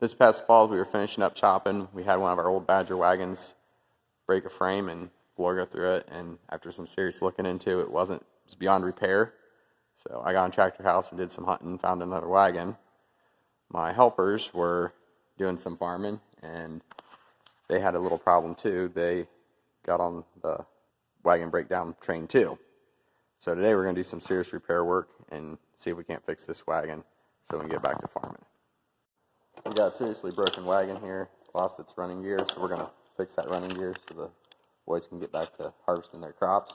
This past fall, we were finishing up chopping. We had one of our old Badger wagons break a frame and floor go through it. And after some serious looking into it, it was beyond repair. So I got on Tractor House and did some hunting and found another wagon. My helpers were doing some farming and they had a little problem too. They got on the wagon breakdown train too. So today we're going to do some serious repair work and see if we can't fix this wagon so we can get back to farming. We got a seriously broken wagon here, lost its running gear, so we're going to fix that running gear so the boys can get back to harvesting their crops.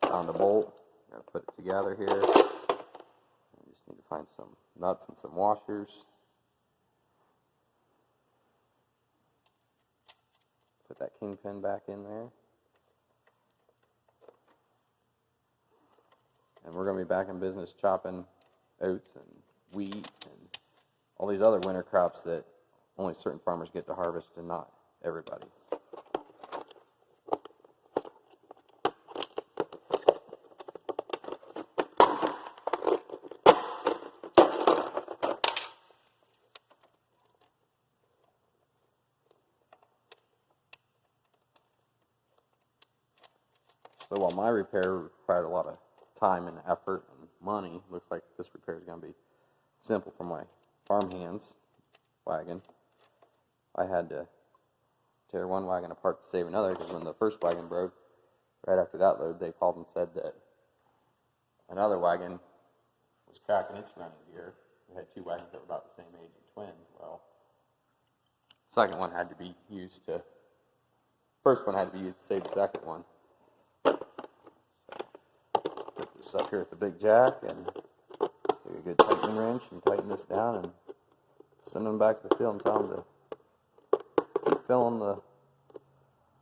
Found a bolt, we're going to put it together here. We just need to find some nuts and some washers. Put that kingpin back in there. And we're going to be back in business chopping oats and wheat and all these other winter crops that only certain farmers get to harvest and not everybody. So while my repair required a lot of time and effort and money, looks like this repair is going to be simple for my farmhands wagon. I had to tear one wagon apart to save another because when the first wagon broke, right after that load, they called and said that another wagon was cracking its running gear. We had two wagons that were about the same age and twins. Well, the second one had to be used to, first one had to be used to save the second one. Put this up here with the big jack and take a good tightening wrench and tighten this down and send them back to the field and tell them to keep filling the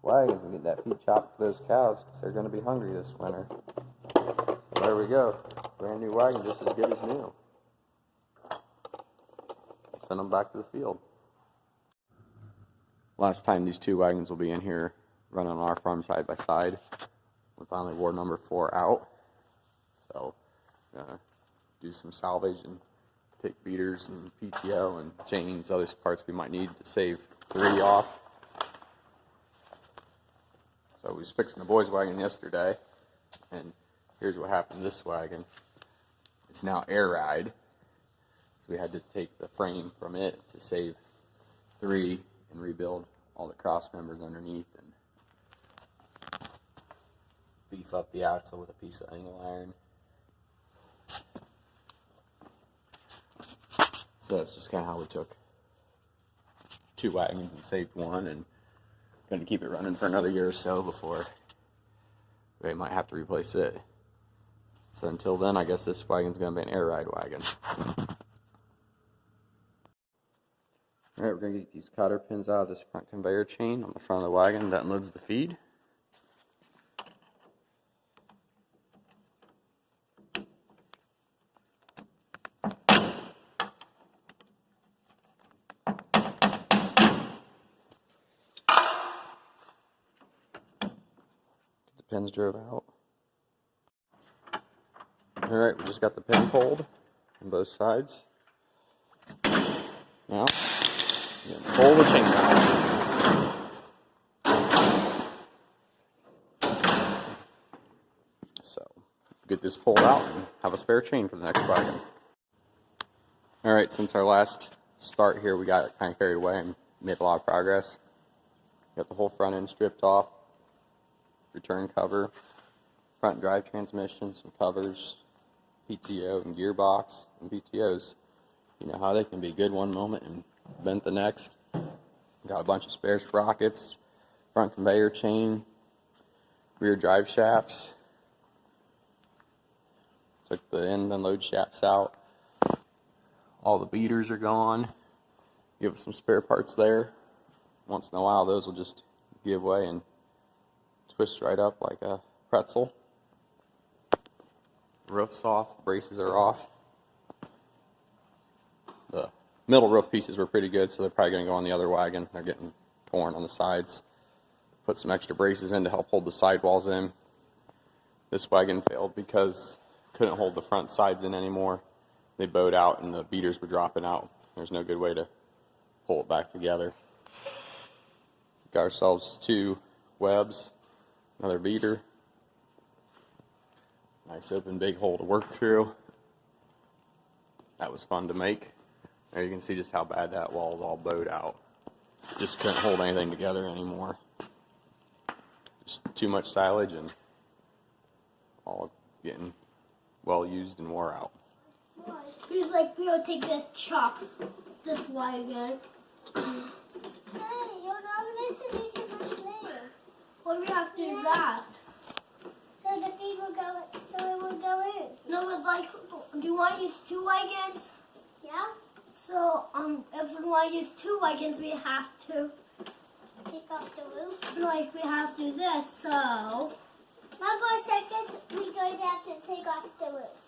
wagons and get that feed chopped for those cows because they're going to be hungry this winter. So there we go. Brand new wagon, just as good as new. Send them back to the field. Last time these two wagons will be in here running on our farm side by side. We finally wore number 4 out. So do some salvage and take beaters and PTO and chains, other parts we might need to save 3 off. So we was fixing the boys' wagon yesterday, and here's what happened to this wagon. It's now air ride, so we had to take the frame from it to save 3 and rebuild all the cross members underneath and beef up the axle with a piece of angle iron. So that's just kind of how we took 2 wagons and saved 1, and going to keep it running for another year or so before we might have to replace it. So until then, I guess this wagon's going to be an air ride wagon. Alright, we're going to get these cotter pins out of this front conveyor chain on the front of the wagon that unloads the feed. Pins drove out. Alright, we just got the pin pulled on both sides. Now, pull the chain out. So, get this pulled out and have a spare chain for the next wagon. Alright, since our last start here, we got kind of carried away and made a lot of progress. Got the whole front end stripped off. Return cover, front drive transmission, some covers, PTO and gearbox and PTOs. You know how they can be good one moment and bent the next. Got a bunch of spare sprockets, front conveyor chain, rear drive shafts. Took the end unload shafts out. All the beaters are gone. Give us some spare parts there. Once in a while those will just give way and twist right up like a pretzel. Roof's off, braces are off. The middle roof pieces were pretty good, so they're probably going to go on the other wagon. They're getting torn on the sides. Put some extra braces in to help hold the sidewalls in. This wagon failed because couldn't hold the front sides in anymore. They bowed out and the beaters were dropping out. There's no good way to pull it back together. Got ourselves 2 webs, another beater. Nice open big hole to work through. That was fun to make. There you can see just how bad that wall is all bowed out. Just couldn't hold anything together anymore. Just too much silage and all getting well used and wore out. He's like, we'll take this this wagon. Hey, you're not listening to my plan. What do we have to do that? So the feed will go, so it will go in. No, but like, do you want to use 2 wagons? Yeah? So, if we want to use 2 wagons, we have to, Take off the roof. like, we have to do this, so. Now for a second, we're going to have to take off the roof.